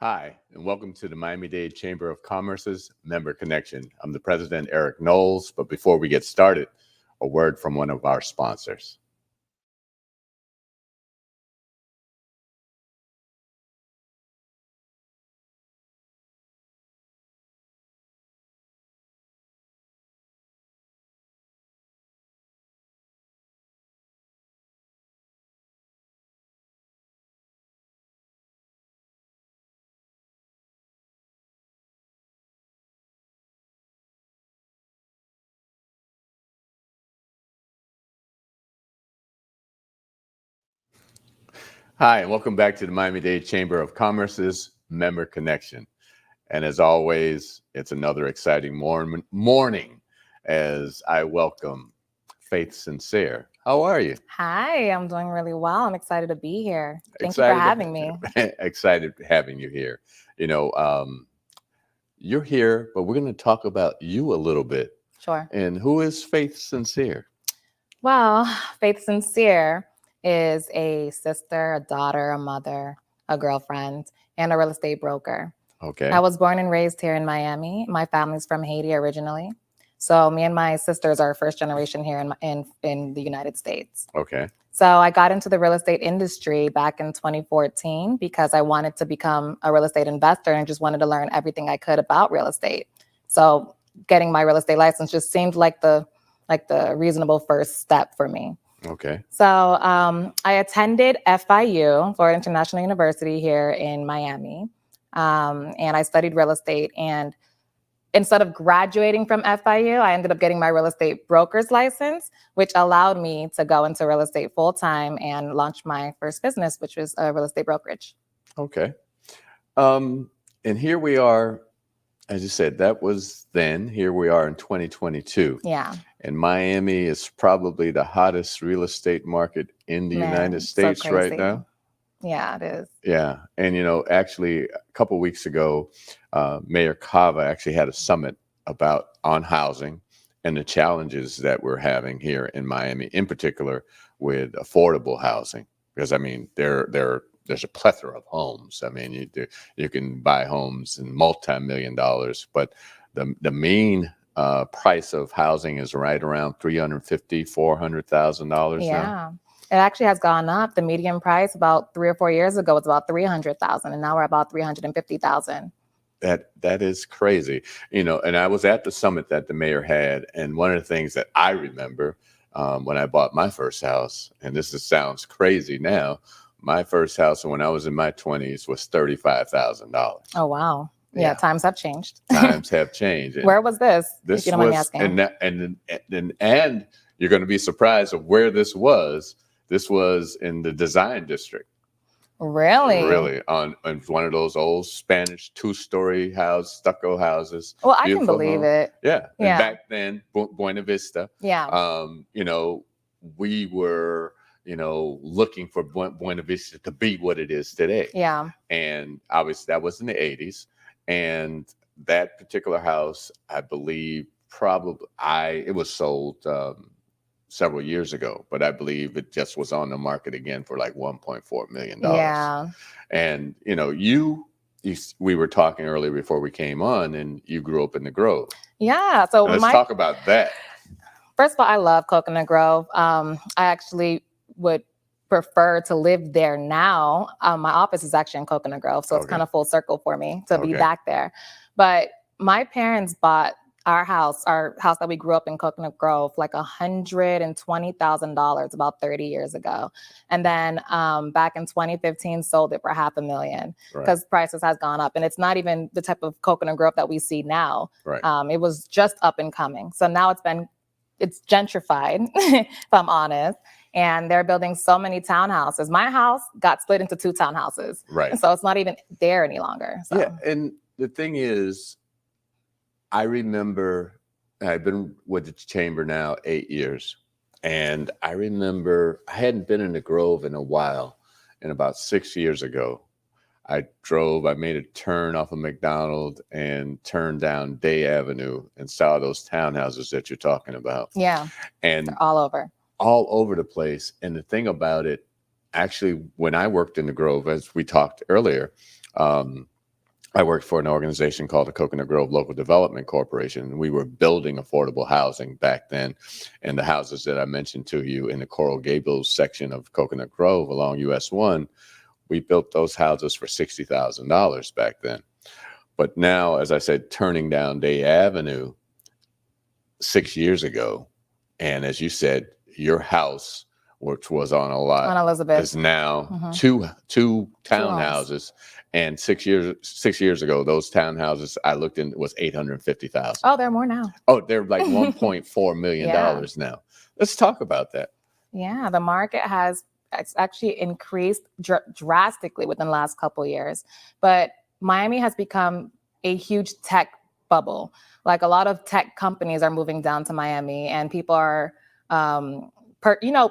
Hi, and welcome to the Miami-Dade Chamber of Commerce's Member Connection. I'm the president, Eric Knowles, but before we get started, a word from one of our sponsors. Hi, and welcome back to the Miami-Dade Chamber of Commerce's Member Connection. And as always, it's another exciting morning as I welcome Faith Sincere. How are you? Hi, I'm doing really well. I'm excited to be here. Thank you for Excited having me. Excited having you here. You're here, but we're going to talk about you a little bit. Sure. And who is Faith Sincere? Well, Faith Sincere is a sister, a daughter, a mother, a girlfriend, and a real estate broker. Okay. I was born and raised here in Miami. My family's from Haiti originally. So me and my sisters are first generation here in the United States. Okay. So I got into the real estate industry back in 2014 because I wanted to become a real estate investor and just wanted to learn everything I could about real estate. So getting my real estate license just seemed like the reasonable first step for me. Okay. So I attended FIU, Florida International University here in Miami, and I studied real estate. And instead of graduating from FIU, I ended up getting my real estate broker's license, which allowed me to go into real estate full time and launch my first business, which was a real estate brokerage. Okay. And here we are, as you said, that was then. Here we are in 2022. Yeah. And Miami is probably the hottest real estate market in the United States so right now. Yeah, it is. Yeah. And, actually, a couple of weeks ago, Mayor Cava actually had a summit on housing and the challenges that we're having here in Miami, in particular with affordable housing. Because, I mean, there's a plethora of homes. I mean, you can buy homes in multi-million dollars, but the mean price of housing is right around $350,000-$400,000 now. Yeah. It actually has gone up. The median price about 3 or 4 years ago was about $300,000, and now we're about $350,000. That is crazy. And I was at the summit that the mayor had, and one of the things that I remember when I bought my first house, and sounds crazy now, my first house when I was in my 20s was $35,000. Oh, wow. Yeah, times have changed. Times have changed. Where was this? This if you don't mind me asking. And you're going to be surprised of where this was. This was in the Design District. Really? Really, on one of those old Spanish 2-story stucco houses. Well, I can believe it. Yeah. And back then, Buena Vista. Yeah. We were, looking for Buena Vista to be what it is today. Yeah. And obviously that was in the 80s. And that particular house, I believe, it was sold several years ago, but I believe it just was on the market again for like $1.4 million. Yeah. And, we were talking earlier before we came on, and you grew up in the Grove. Yeah. So let's talk about that. First of all, I love Coconut Grove. I actually would prefer to live there now. My office is actually in Coconut Grove, so it's kind of full circle for me to be back there. But my parents bought our house that we grew up in, Coconut Grove, like $120,000 about 30 years ago. And then back in 2015, sold it for $500,000 because prices has gone up. And it's not even the type of Coconut Grove that we see now. Right. It was just up and coming. So now it's gentrified, if I'm honest. And they're building so many townhouses. My house got split into 2 townhouses. Right. So it's not even there any longer. So. Yeah. And the thing is, I remember I've been with the chamber now 8 years. And I remember I hadn't been in the Grove in a while. And about 6 years ago, I made a turn off of McDonald and turned down Day Avenue and saw those townhouses that you're talking about. Yeah. And they're all over the place. And the thing about it, actually, when I worked in the Grove, as we talked earlier, I worked for an organization called the Coconut Grove Local Development Corporation. We were building affordable housing back then. And the houses that I mentioned to you in the Coral Gables section of Coconut Grove along US 1, we built those houses for $60,000 back then. But now, as I said, turning down Day Avenue 6 years ago, and as you said, your house, which was on a lot, On Elizabeth. is now Mhm. two homes. townhouses. And 6 years ago, those townhouses I looked in was 850,000. Oh, there are more now. Oh, they're like $1.4 million Yeah. now. Let's talk about that. Yeah, the market has actually increased drastically within the last couple of years. But Miami has become a huge tech bubble. Like a lot of tech companies are moving down to Miami, and people are,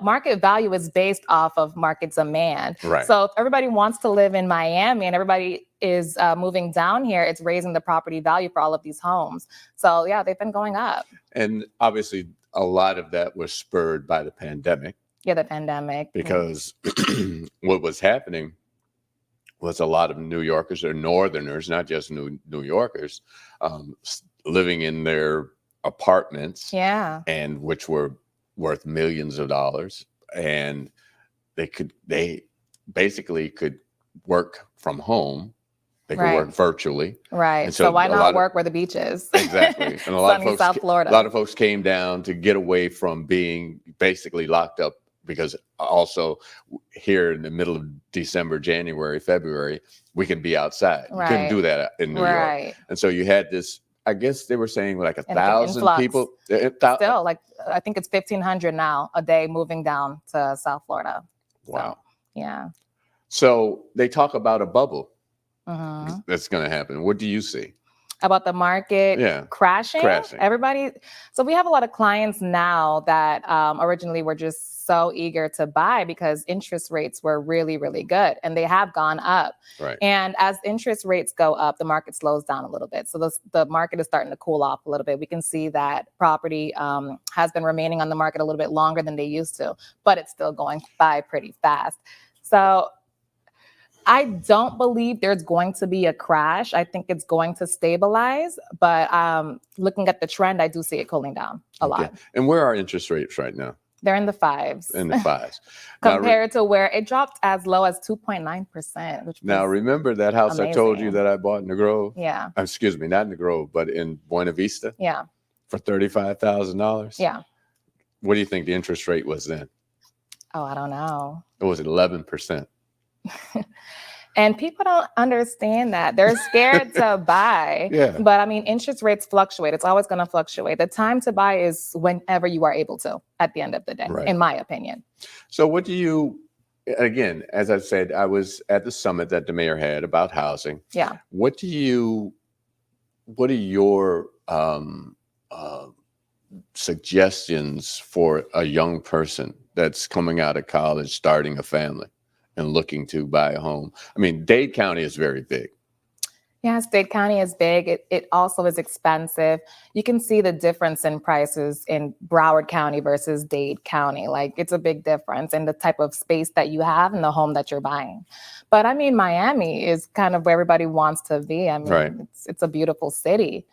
market value is based off of market demand. Right. So if everybody wants to live in Miami and everybody is moving down here, it's raising the property value for all of these homes. So yeah, they've been going up. And obviously, a lot of that was spurred by the pandemic. Yeah, the pandemic. Because what was happening was a lot of New Yorkers or Northerners, not just New Yorkers, living in their apartments, Yeah. and which were worth millions of dollars, and they basically could work from home. They could Right. work virtually. Right. And So why a not lot work where the beach is? Exactly. And a lot Sunny of South Florida. A lot of folks came down to get away from being basically locked up, because also here in the middle of December, January, February, we can be outside. You couldn't Right. do that in New York. Right. And so you had this, I guess they were saying like an 1,000 influx. people. Still, like I think it's 1,500 now a day moving down to South Florida. Wow. So, yeah. So they talk about a bubble Mhm. that's going to happen. What do you see? About the market crashing. Everybody. So we have a lot of clients now that originally were just so eager to buy because interest rates were really, really good, and they have gone up. Right. And as interest rates go up, the market slows down a little bit. So the market is starting to cool off a little bit. We can see that property has been remaining on the market a little bit longer than they used to, but it's still going by pretty fast. So I don't believe there's going to be a crash. I think it's going to stabilize, but looking at the trend, I do see it cooling down a lot. And where are interest rates right now? They're in the fives. In the fives. Compared to where it dropped as low as 2.9%. Now, remember that house amazing. I told you that I bought in the Grove? Yeah. Excuse me, not in the Grove, but in Buena Vista? Yeah. For $35,000? Yeah. What do you think the interest rate was then? Oh, I don't know. It was 11%. And people don't understand that. They're scared to buy. Yeah. But I mean, interest rates fluctuate. It's always going to fluctuate. The time to buy is whenever you are able to, at the end of the day, Right. in my opinion. So what do you, again, as I said, I was at the summit that the mayor had about housing. Yeah. What are your suggestions for a young person that's coming out of college, starting a family, and looking to buy a home? I mean, Dade County is very big. Yes, Dade County is big. It also is expensive. You can see the difference in prices in Broward County versus Dade County. Like, it's a big difference in the type of space that you have and the home that you're buying. But I mean, Miami is kind of where everybody wants to be. I mean, Right. it's a beautiful city.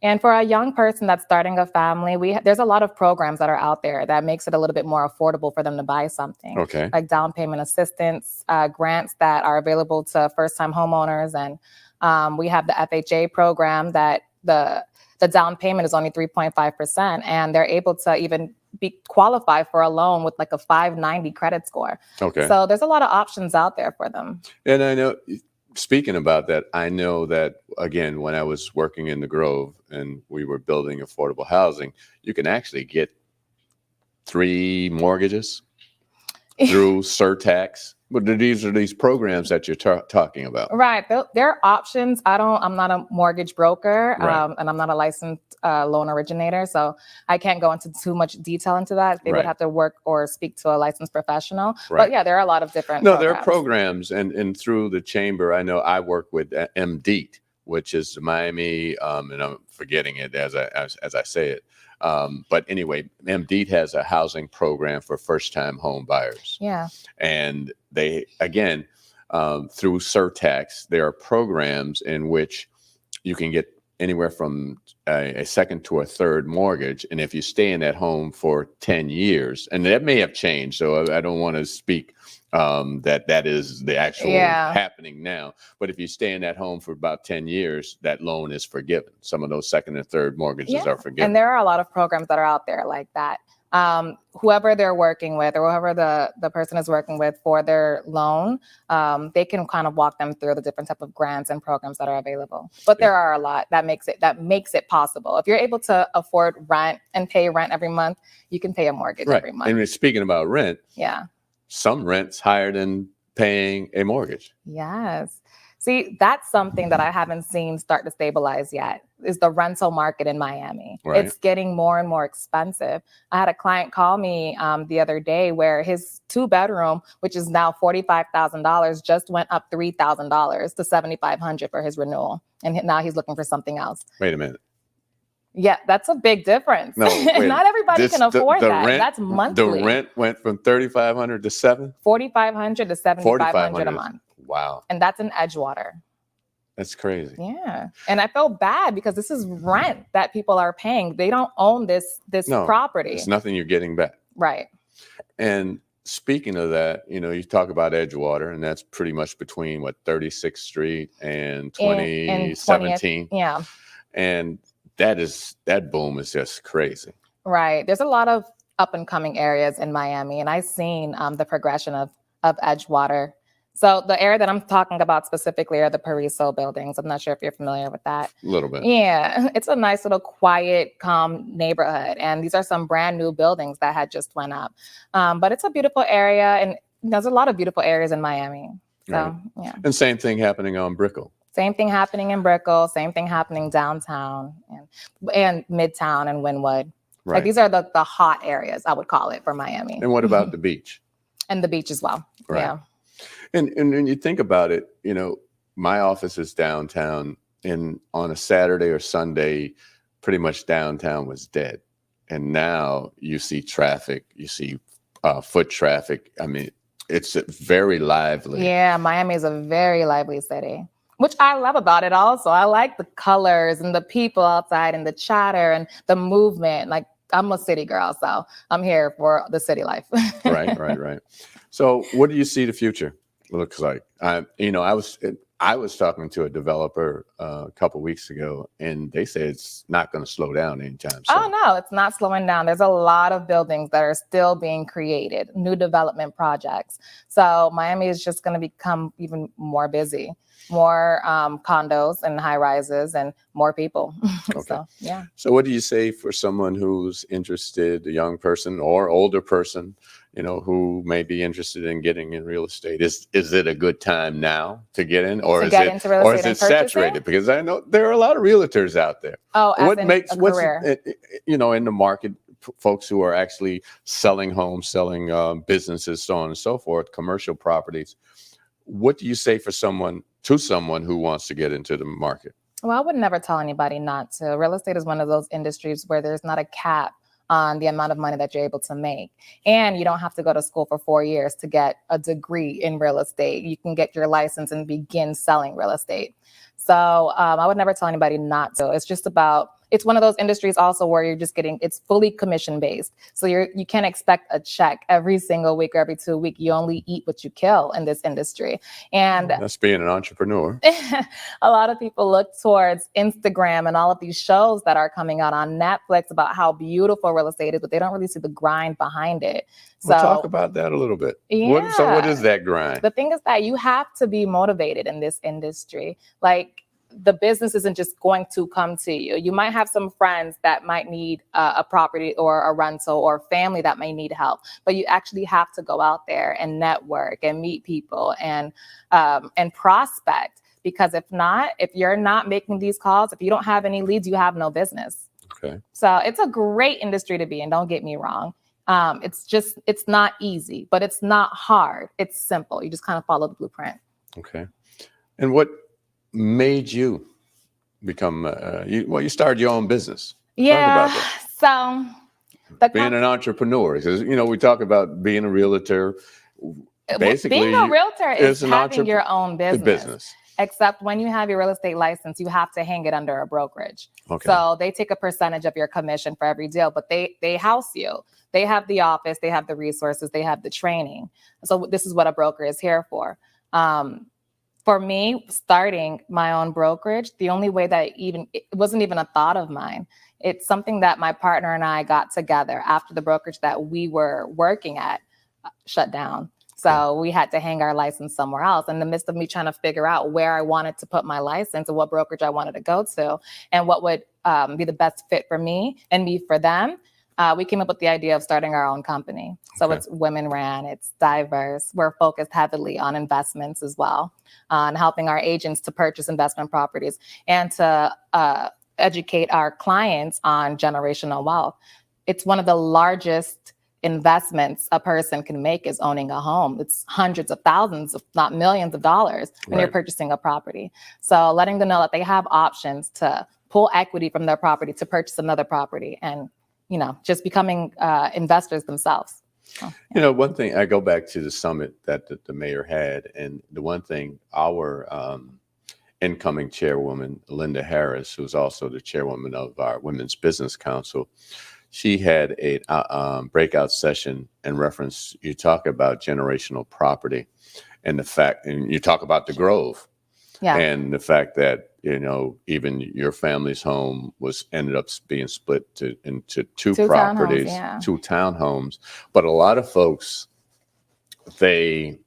And for a young person that's starting a family, there's a lot of programs that are out there that makes it a little bit more affordable for them to buy something. Okay. Like down payment assistance, grants that are available to first-time homeowners. And we have the FHA program that the down payment is only 3.5%. And they're able to even qualify for a loan with like a 590 credit score. Okay. So there's a lot of options out there for them. And I know, speaking about that, I know that, again, when I was working in the Grove and we were building affordable housing, you can actually get 3 mortgages through surtax. But these are these programs that you're talking about. Right. There are options. I'm not a mortgage broker, Right. and I'm not a licensed loan originator, so I can't go into too much detail into that. They Right. would have to work or speak to a licensed professional. Right. But yeah, there are a lot of different There are programs, and through the chamber, I know I work with MDEAT, which is Miami, and I'm forgetting it as I say it. But anyway, MDEAT has a housing program for first-time home buyers. Yeah. And they, again, through surtax, there are programs in which you can get anywhere from a second to a third mortgage. And if you stay in that home for 10 years, and that may have changed, so I don't want to speak that is the actual happening now. But if you stay in that home for about 10 years, that loan is forgiven. Some of those second and third mortgages are forgiven. And there are a lot of programs that are out there like that. Whoever they're working with or whoever the person is working with for their loan, they can kind of walk them through the different type of grants and programs that are available. But there are a lot that makes it possible. If you're able to afford rent and pay rent every month, you can pay a mortgage every month. And speaking about rent, some rent's higher than paying a mortgage. Yes. See, that's something that I haven't seen start to stabilize yet, is the rental market in Miami. Right. It's getting more and more expensive. I had a client call me the other day where his 2-bedroom, which is now $45,000, just went up $3,000 to $7,500 for his renewal. And now he's looking for something else. Wait a minute. Yeah, that's a big difference. No, not everybody can afford that. Rent, that's monthly. The rent went from $3,500 to $4,500 to $7,500 a month. Wow. And that's in Edgewater. That's crazy. Yeah. And I feel bad because this is rent that people are paying. They don't own this property. It's nothing you're getting back. Right. And speaking of that, you talk about Edgewater, and that's pretty much between 36th Street and 2017. Yeah. And that boom is just crazy. Right. There's a lot of up and coming areas in Miami, and I've seen the progression of Edgewater. So the area that I'm talking about specifically are the Pariso buildings. I'm not sure if you're familiar with that. A little bit. Yeah. It's a nice little quiet, calm neighborhood. And these are some brand new buildings that had just went up. But it's a beautiful area. And there's a lot of beautiful areas in Miami. So, yeah. And same thing happening on Brickell. Same thing happening in Brickell. Same thing happening downtown and Midtown and Wynwood. Right. Like these are the hot areas, I would call it, for Miami. And what about the beach? And the beach as well. Right. Yeah. And when you think about it, my office is downtown, and on a Saturday or Sunday, pretty much downtown was dead. And now you see traffic, you see foot traffic. I mean, it's very lively. Yeah, Miami is a very lively city, which I love about it also. I like the colors and the people outside and the chatter and the movement. Like, I'm a city girl, so I'm here for the city life. Right. So what do you see the future looks like? I was talking to a developer a couple weeks ago, and they say it's not going to slow down anytime soon. Oh, no, it's not slowing down. There's a lot of buildings that are still being created, new development projects. So Miami is just going to become even more busy, more condos and high rises and more people. Okay. So, yeah. So what do you say for someone who's interested, a young person or older person, who may be interested in getting in real estate? Is it a good time now to get in, or is it saturated? Because I know there are a lot of realtors out there. Oh, what's in the market, folks who are actually selling homes, selling businesses, so on and so forth, commercial properties. What do you say for someone who wants to get into the market? Well, I would never tell anybody not to. Real estate is one of those industries where there's not a cap on the amount of money that you're able to make. And you don't have to go to school for 4 years to get a degree in real estate. You can get your license and begin selling real estate. So I would never tell anybody not to. It's just about, it's one of those industries also where you're just it's fully commission based. So you can't expect a check every single week or every 2 weeks. You only eat what you kill in this industry. And that's being an entrepreneur. A lot of people look towards Instagram and all of these shows that are coming out on Netflix about how beautiful real estate is, but they don't really see the grind behind it. So we'll talk about that a little bit. Yeah. So what is that grind? The thing is that you have to be motivated in this industry. Like, the business isn't just going to come to you. You might have some friends that might need a property or a rental, or family that may need help, but you actually have to go out there and network and meet people and prospect. Because if you're not making these calls, if you don't have any leads, you have no business. Okay. So it's a great industry to be in. Don't get me wrong. It's not easy, but it's not hard. It's simple. You just kind of follow the blueprint. Okay. And what made you become you started your own business? Yeah. So being an entrepreneur, because we talk about being a realtor. basically Being a realtor is it's an having your own business. business. Except when you have your real estate license, you have to hang it under a brokerage. Okay. So they take a percentage of your commission for every deal, but they house you. They have the office, they have the resources, they have the training. So this is what a broker is here for. For me, starting my own brokerage, the only way that it wasn't even a thought of mine. It's something that my partner and I got together after the brokerage that we were working at shut down. So we had to hang our license somewhere else. In the midst of me trying to figure out where I wanted to put my license and what brokerage I wanted to go to and what would be the best fit for me and me for them, we came up with the idea of starting our own company. So it's women ran, it's diverse. We're focused heavily on investments as well, on helping our agents to purchase investment properties and to educate our clients on generational wealth. It's one of the largest investments a person can make is owning a home. It's hundreds of thousands, if not millions of dollars when you're purchasing a property. So letting them know that they have options to pull equity from their property to purchase another property and, just becoming investors themselves. So, yeah. One thing, I go back to the summit that the mayor had, and the one thing our incoming chairwoman, Linda Harris, who's also the chairwoman of our Women's Business Council, she had a breakout session in reference, you talk about generational property and you talk about the Grove and the fact that, even your family's home ended up being split into two properties, two townhomes. But a lot of folks, they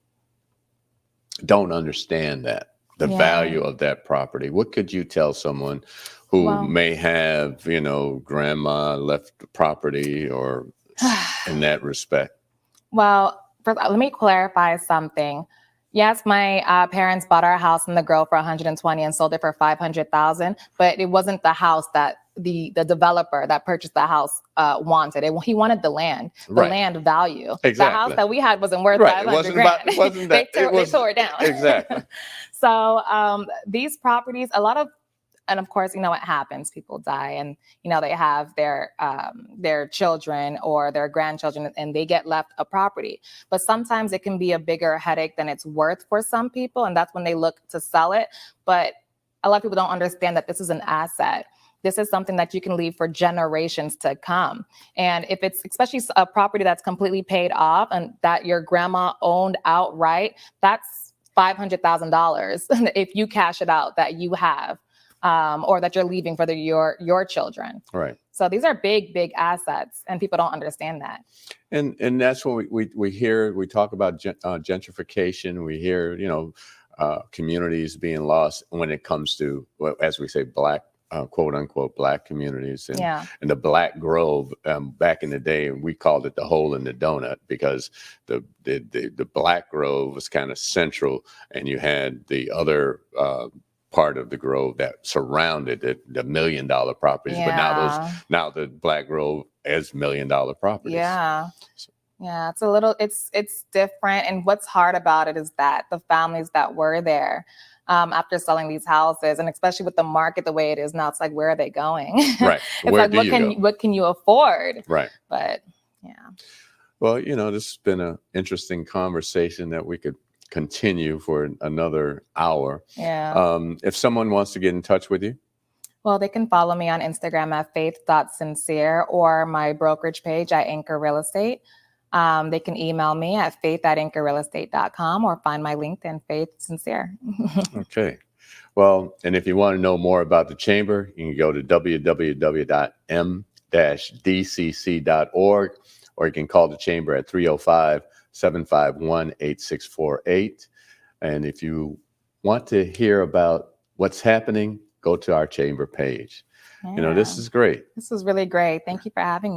don't understand that, the value of that property. What could you tell someone who may have, grandma left the property or in that respect? Well, first, let me clarify something. Yes, my parents bought our house in the Grove for $120,000 and sold it for $500,000, but it wasn't the house that the developer that purchased the house wanted. He wanted the land value. Exactly. The house that we had wasn't worth $500,000. It wasn't that. They tore it down. Exactly. So these properties, and of course, it happens. People die, and they have their children or their grandchildren, and they get left a property. But sometimes it can be a bigger headache than it's worth for some people, and that's when they look to sell it. But a lot of people don't understand that this is an asset. This is something that you can leave for generations to come. And if it's especially a property that's completely paid off and that your grandma owned outright, that's $500,000 if you cash it out that you have. Or that you're leaving for your children. Right. So these are big, big assets, and people don't understand that. And that's what we hear. We talk about gentrification. We hear, communities being lost when it comes to, as we say, black, quote unquote, black communities. And the Black Grove, back in the day, we called it the hole in the donut because the Black Grove was kind of central, and you had the other part of the Grove that surrounded it, the $1 million properties. But now the Black Grove is $1 million properties. Yeah. It's different. And what's hard about it is that the families that were there after selling these houses, and especially with the market the way it is now, it's like, where are they going? Right. It's what can you afford? Right. But yeah. Well, this has been an interesting conversation that we could continue for another hour. Yeah. If someone wants to get in touch with you, well, they can follow me on Instagram at faith.sincere or my brokerage page at Anchor Real Estate. They can email me at faith@anchorrealestate.com or find my LinkedIn, Faith Sincere. Okay. Well, and if you want to know more about the chamber, you can go to www.m-dcc.org, or you can call the chamber at 305-751-8648. And if you want to hear about what's happening, go to our chamber page. Yeah. This is great. This was really great. Thank you for having me.